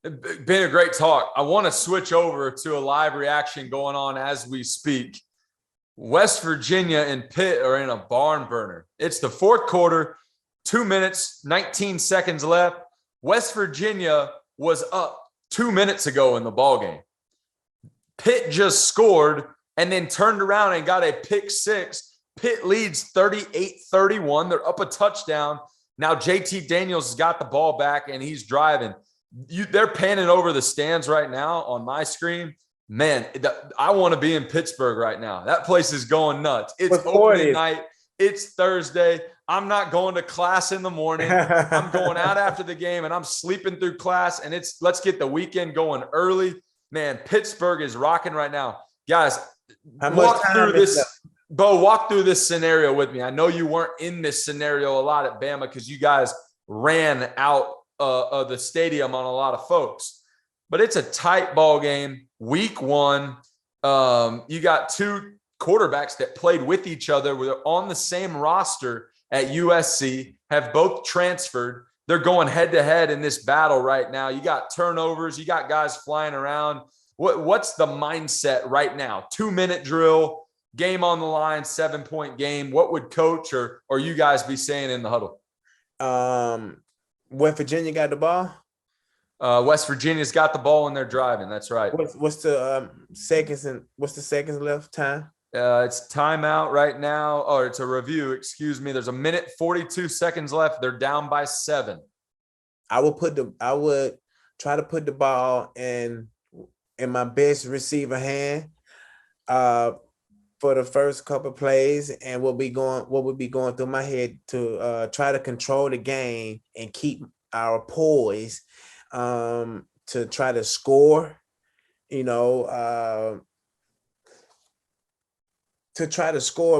It's been a great talk. I want to switch over to a live reaction going on as we speak. West Virginia and Pitt are in a barn burner. It's the fourth quarter, 2 minutes, 19 seconds left. West Virginia was up 2 minutes ago in the ballgame. Pitt just scored and then turned around and got a pick six. Pitt leads 38-31. They're up a touchdown. Now JT Daniels has got the ball back and he's driving. They're panning over the stands right now on my screen. Man, I want to be in Pittsburgh right now. That place is going nuts. It's opening night. It's Thursday. I'm not going to class in the morning. I'm going out after the game, and I'm sleeping through class, and let's get the weekend going early. Man, Pittsburgh is rocking right now. Guys, walk through this. Bo, walk through this scenario with me. I know you weren't in this scenario a lot at Bama because you guys ran out of the stadium on a lot of folks. But it's a tight ball game. Week one, you got two quarterbacks that played with each other. They're on the same roster at USC, have both transferred. They're going head-to-head in this battle right now. You got turnovers. You got guys flying around. What's the mindset right now? 2-minute drill, game on the line, 7-point game. What would coach or you guys be saying in the huddle? West Virginia got the ball? West Virginia's got the ball and they're driving. That's right. What's the seconds and what's the seconds left time? It's timeout right now. Or it's a review. Excuse me. There's 1minute 42 seconds left. They're down by 7. I would try to put the ball in my best receiver hand for the first couple of plays, and what would be going through my head to try to control the game and keep our poise to try to score,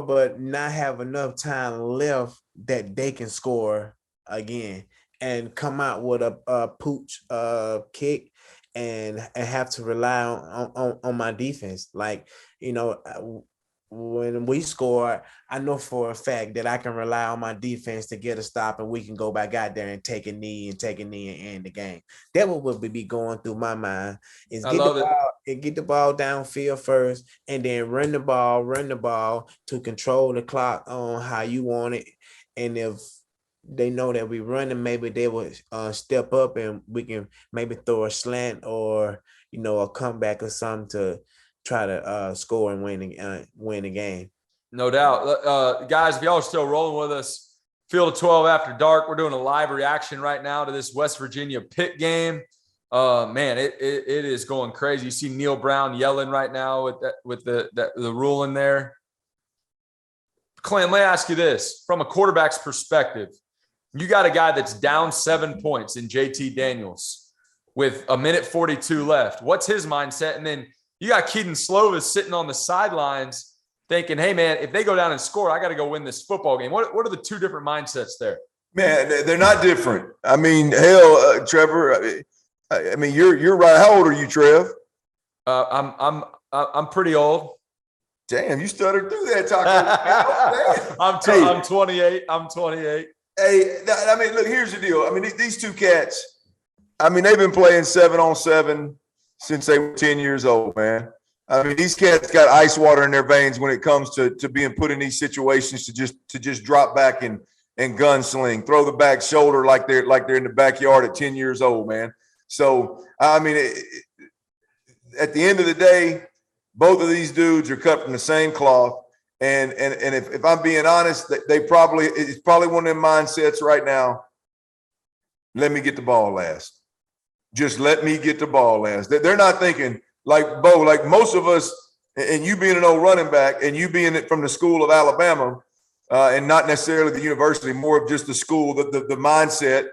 but not have enough time left that they can score again and come out with a pooch kick and have to rely on my defense. When we score, I know for a fact that I can rely on my defense to get a stop and we can go back out there and take a knee and end the game. That would be going through my mind is get the ball downfield first and then run the ball to control the clock on how you want it. And if they know that we running, maybe they would step up and we can maybe throw a slant or, a comeback or something to try to score and win the game. No doubt. Guys, if y'all are still rolling with us, Field of 12 After Dark, we're doing a live reaction right now to this West Virginia Pitt game. Man, it is going crazy. You see Neil Brown yelling right now with the ruling there. Clint, let me ask you this. From a quarterback's perspective, you got a guy that's down 7 points in JT Daniels with 1minute 42 left. What's his mindset? And then you got Keaton Slovis sitting on the sidelines thinking, hey, man, if they go down and score, I got to go win this football game. What are the two different mindsets there? Man, they're not different. I mean, hell, Trevor, I mean, you're right. How old are you, Trev? I'm pretty old. Damn, you stuttered through that talking. I'm 28. I'm 28. Hey, I mean, look, here's the deal. I mean, these two cats, I mean, they've been playing 7-on-7 since they were 10 years old, man. I mean, these cats got ice water in their veins when it comes to being put in these situations to just drop back and gunsling, throw the back shoulder like they're in the backyard at 10 years old, man. So, I mean, at the end of the day, both of these dudes are cut from the same cloth. And if I'm being honest, it's probably one of them mindsets right now. Let me get the ball last. Just let me get the ball last. They're not thinking like Bo, like most of us, and you being an old running back and you being from the school of Alabama and not necessarily the university, more of just the school, the mindset.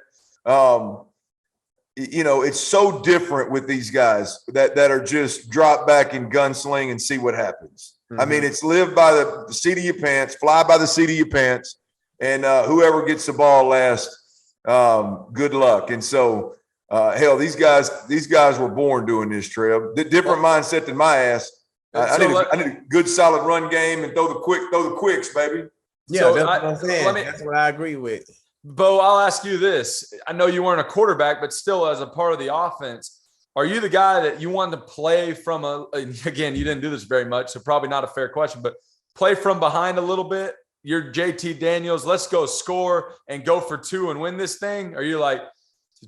It's so different with these guys that are just drop back and gunsling and see what happens. Mm-hmm. I mean, it's live by the seat of your pants, fly by the seat of your pants, and whoever gets the ball last, good luck. And so, hell, these guys were born doing this, Trev. Different mindset than my ass. I need a good solid run game and throw the quicks, baby. Yeah, so that's what I'm saying. That's what I agree with. Bo, I'll ask you this. I know you weren't a quarterback, but still as a part of the offense, are you the guy that you wanted to play from again, you didn't do this very much, so probably not a fair question, but play from behind a little bit? You're JT Daniels, let's go score and go for 2 and win this thing? Are you like,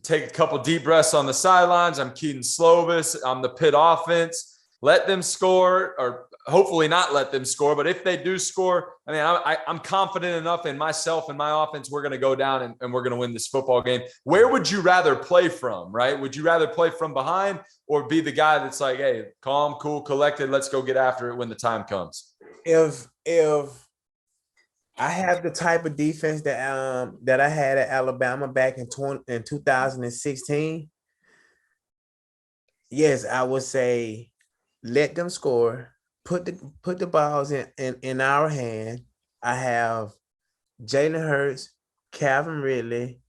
take a couple deep breaths on the sidelines? I'm Keaton Slovis. I'm the Pitt offense. Let them score, or hopefully not let them score. But if they do score, I mean, I'm confident enough in myself and my offense. We're going to go down and we're going to win this football game. Where would you rather play from, right? Would you rather play from behind or be the guy that's like, hey, calm, cool, collected, let's go get after it when the time comes? If I have the type of defense that I had at Alabama back in 2016, yes, I would say let them score, put the balls in our hand. I have Jalen Hurts, Calvin Ridley,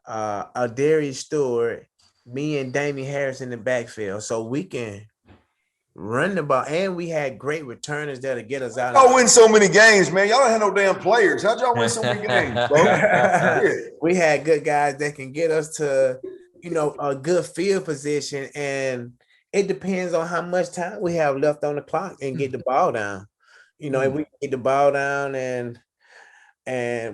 Darius Stewart, me and Damian Harris in the backfield, so we can run the ball, and we had great returners there to get us out. Y'all win so many games, man. Y'all don't have no damn players. How'd y'all win so many games, bro? We had good guys that can get us to, a good field position, and it depends on how much time we have left on the clock and get the ball down. If we get the ball down and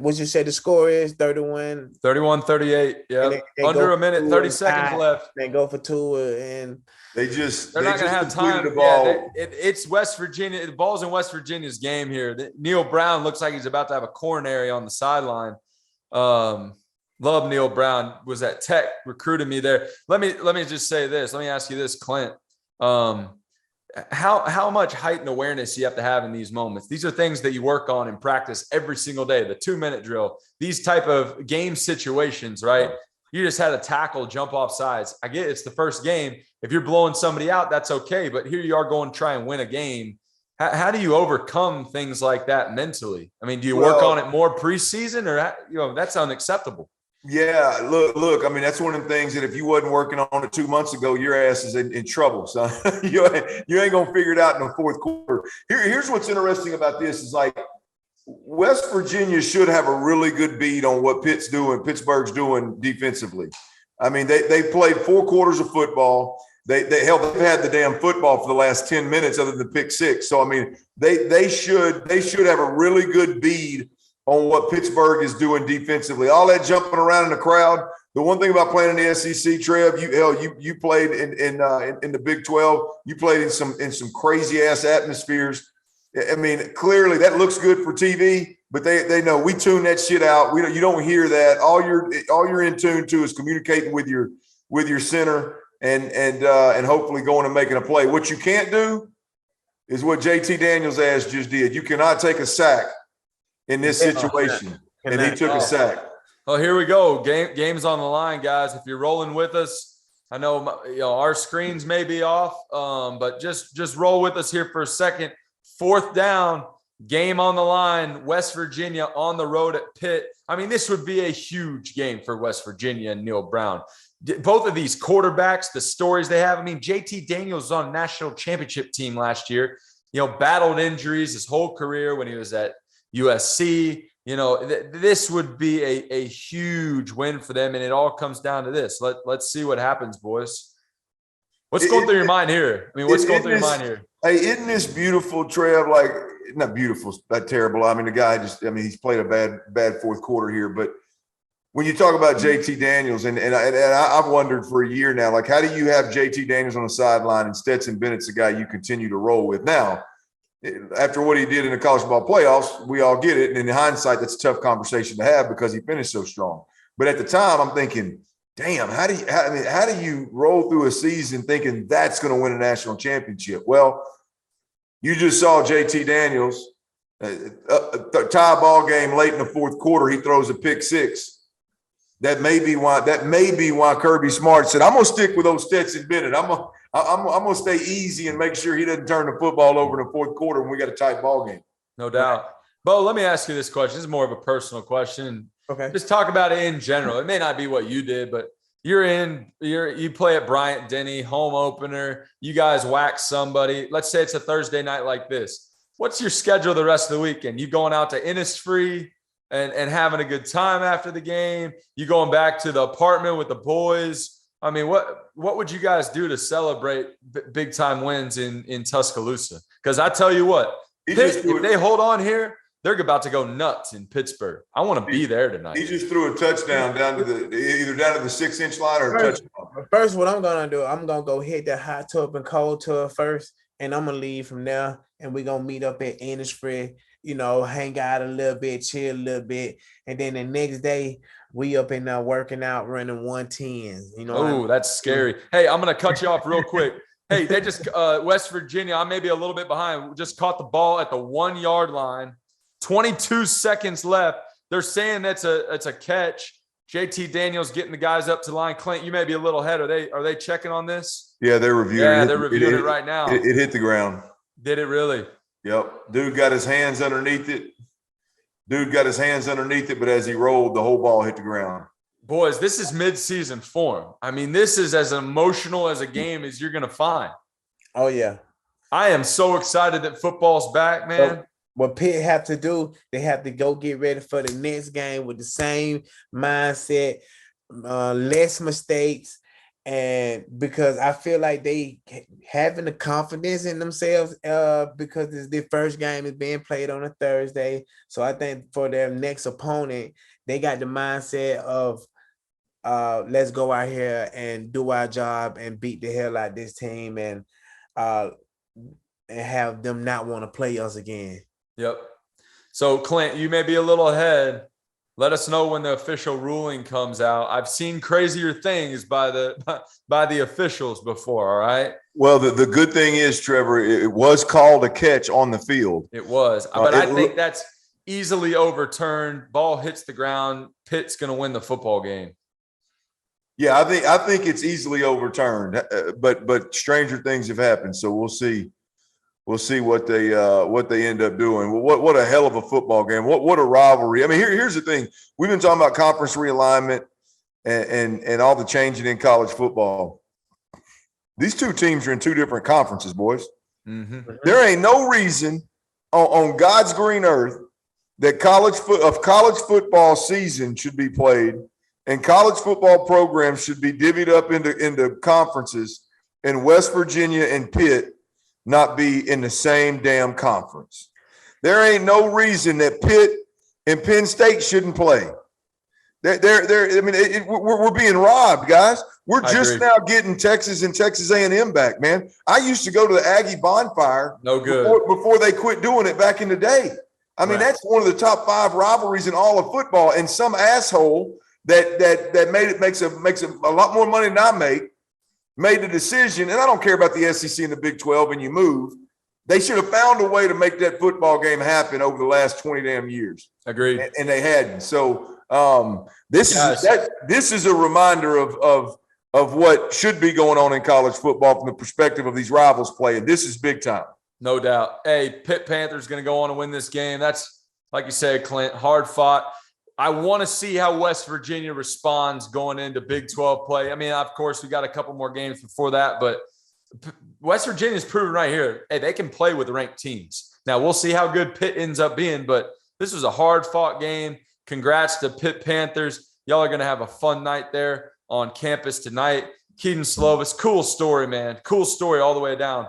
what you said the score is 31-38. Yeah, under a minute, 30 seconds left. They go for 2 and they're not going to have time. The ball. Yeah, it's West Virginia. The ball's in West Virginia's game here. Neil Brown looks like he's about to have a coronary on the sideline. Love Neil Brown. Was at Tech, recruited me there. Let me just say this. Let me ask you this, Clint. How much height and awareness you have to have in these moments? These are things that you work on in practice every single day. The 2-minute drill, these type of game situations, right? You just had a tackle jump off sides. I get it's the first game. If you're blowing somebody out, that's okay. But here you are going to try and win a game. How do you overcome things like that mentally? I mean, do you work on it more preseason, or that's unacceptable? Yeah, look. I mean, that's one of the things that if you wasn't working on it 2 months ago, your ass is in trouble, son. you ain't gonna figure it out in the fourth quarter. Here's what's interesting about this is like West Virginia should have a really good beat on what Pittsburgh's doing defensively. I mean, they played 4 quarters of football. They've had the damn football for the last 10 minutes other than pick 6. So I mean, they should have a really good bead on what Pittsburgh is doing defensively. All that jumping around in the crowd. The one thing about playing in the SEC, Trev, you played in the Big 12. You played in some crazy ass atmospheres. I mean, clearly that looks good for TV, but they know we tune that shit out. You don't hear that. All you're in tune to is communicating with your center and hopefully going and making a play. What you can't do is what JT Daniels' ass just did. You cannot take a sack in this situation, and he took a sack. Oh, here we go. Game's on the line, guys. If you're rolling with us, I know our screens may be off, but just roll with us here for a second. 4th down, game on the line. West Virginia on the road at Pitt. I mean, this would be a huge game for West Virginia and Neil Brown. Both of these quarterbacks, the stories they have. I mean, JT Daniels was on a national championship team last year. Battled injuries his whole career when he was at USC. This would be a huge win for them, and it all comes down to this. Let's see what happens, boys. What's going through your mind here? I mean, what's going through your mind here? Hey, isn't this beautiful, Trev? Like, not beautiful, but terrible. I mean, the guy he's played a bad fourth quarter here. But when you talk about JT Daniels, and I've wondered for a year now, like, how do you have JT Daniels on the sideline and Stetson Bennett's the guy you continue to roll with? Now, after what he did in the college ball playoffs, we all get it. And in hindsight, that's a tough conversation to have because he finished so strong. But at the time, I'm thinking, damn, how do you roll through a season thinking that's going to win a national championship? Well, you just saw JT Daniels, a tie ball game late in the fourth quarter. He throws a pick 6. That may be why Kirby Smart said, "I'm gonna stick with those Stetson Bennett. I'm gonna stay easy and make sure he doesn't turn the football over in the fourth quarter when we got a tight ball game." No doubt. Bo, let me ask you this question. This is more of a personal question. Okay. Just talk about it in general. It may not be what you did, but you play at Bryant Denny, home opener. You guys whack somebody. Let's say it's a Thursday night like this. What's your schedule the rest of the weekend? You going out to Innisfree? and having a good time after the game? You going back to the apartment with the boys? I mean, what would you guys do to celebrate big time wins in Tuscaloosa? Because I tell you what, Pitt, if they hold on here, they're about to go nuts in Pittsburgh. I want to be there tonight. He just threw a touchdown down to the 6-inch line or a touchdown. First, what I'm gonna do, I'm gonna go hit that hot tub and cold tub first, and I'm gonna leave from there, and we're gonna meet up at Innisfree, hang out a little bit, chill a little bit, and then the next day we up in there working out, running 110s. Oh, that's scary. Hey, I'm gonna cut you off real quick. Hey, they just West Virginia, I may be a little bit behind, just caught the ball at the 1 yard line. 22 seconds left. They're saying it's a catch. JT Daniels getting the guys up to the line. Clint, you may be a little ahead. Are they checking on this? Yeah, they're reviewing. Yeah, they're reviewing it right now. It hit the ground. Did it really? Yep. Dude got his hands underneath it. But as he rolled, the whole ball hit the ground. Boys, this is mid-season form. I mean, this is as emotional as a game as you're going to find. Oh, yeah. I am so excited that football's back, man. What Pitt have to do, they have to go get ready for the next game with the same mindset, less mistakes, and because I feel like they having the confidence in themselves because it's their first game is being played on a Thursday. So I think for their next opponent, they got the mindset of let's go out here and do our job and beat the hell out of this team and have them not want to play us again. Yep. So, Clint, you may be a little ahead. Let us know when the official ruling comes out. I've seen crazier things by the officials before, all right? Well, the good thing is, Trevor, it was called a catch on the field. It was. But I think that's easily overturned. Ball hits the ground. Pitt's going to win the football game. Yeah, I think it's easily overturned. But stranger things have happened, so we'll see. We'll see what they end up doing. What a hell of a football game. What a rivalry. I mean, here's the thing. We've been talking about conference realignment and all the changing in college football. These two teams are in two different conferences, boys. Mm-hmm. There ain't no reason on God's green earth that college football season should be played and college football programs should be divvied up into conferences in West Virginia and Pitt not be in the same damn conference. There ain't no reason that Pitt and Penn State shouldn't play. We're being robbed, guys. We're just now getting Texas and Texas A&M back, man. I used to go to the Aggie bonfire before they quit doing it back in the day. I mean, that's one of the top 5 rivalries in all of football. And some asshole that makes a lot more money than I make made the decision, and I don't care about the SEC and the Big 12 and you move. They should have found a way to make that football game happen over the last 20 damn years. Agreed. And they hadn't. So this is a reminder of what should be going on in college football from the perspective of these rivals playing. This is big time. No doubt. Hey, Pitt Panthers going to go on and win this game. That's, like you said, Clint, hard fought. I want to see how West Virginia responds going into Big 12 play. I mean, of course, we got a couple more games before that, but West Virginia's proven right here, hey, they can play with ranked teams. Now, we'll see how good Pitt ends up being, but this was a hard-fought game. Congrats to Pitt Panthers. Y'all are going to have a fun night there on campus tonight. Keaton Slovis, cool story, man. Cool story all the way down.